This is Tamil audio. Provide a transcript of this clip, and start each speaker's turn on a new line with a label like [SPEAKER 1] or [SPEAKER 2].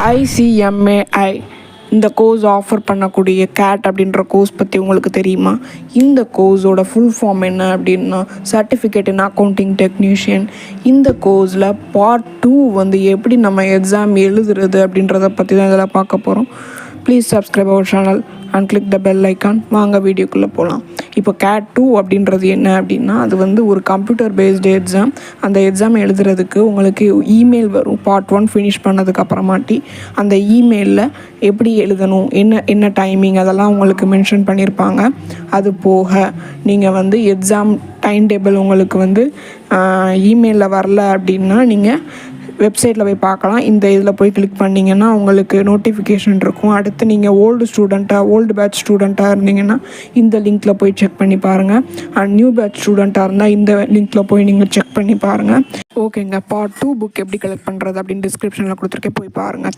[SPEAKER 1] ICMAI இந்த கோர்ஸ் ஆஃபர் பண்ணக்கூடிய கேட் அப்படின்ற கோர்ஸ் பற்றி உங்களுக்கு தெரியுமா? இந்த கோர்ஸோட ஃபுல் ஃபார்ம் என்ன அப்படின்னா சர்டிஃபிகேட் இன் அக்கௌண்டிங் டெக்னீஷியன். இந்த கோர்ஸில் பார்ட் 2 வந்து எப்படி நம்ம எக்ஸாம் எழுதுறது அப்படின்றத பற்றி தான் இதில் பார்க்க போகிறோம். Please subscribe our channel and click the bell icon. வாங்க வீடியோக்குள்ளே போகலாம். இப்போ கேட் 2 அப்படின்றது என்ன அப்படின்னா அது வந்து ஒரு கம்ப்யூட்டர் பேஸ்டு எக்ஸாம். அந்த எக்ஸாம் எழுதுறதுக்கு உங்களுக்கு இமெயில் வரும். பார்ட் 1 ஃபினிஷ் பண்ணதுக்கு அப்புறமாட்டி அந்த இமெயிலில் எப்படி எழுதணும், என்ன டைமிங் அதெல்லாம் உங்களுக்கு மென்ஷன் பண்ணியிருப்பாங்க. அது போக நீங்கள் வந்து எக்ஸாம் டைம் டேபிள் உங்களுக்கு வந்து இமெயிலில் வரல அப்படின்னா நீங்கள் வெப்சைட்டில் போய் பார்க்கலாம். இந்த இதில் போய் கிளிக் பண்ணிங்கன்னா உங்களுக்கு நோட்டிஃபிகேஷன் இருக்கும். அடுத்து நீங்கள் ஓல்டு பேட்ச் ஸ்டூடெண்ட்டாக இருந்தீங்கன்னா இந்த லிங்க்கில் போய் செக் பண்ணி பாருங்கள். அண்ட் நியூ பேட்ச் ஸ்டூடெண்ட்டாக இருந்தால் இந்த லிங்க்கில் போய் நீங்கள் செக் பண்ணி பாருங்கள். ஓகேங்க, பார்ட் 2 புக் எப்படி கலெக்ட் பண்ணுறது அப்படின்னு டிஸ்கிரிப்ஷனில் கொடுத்துருக்கேன், போய் பாருங்கள்.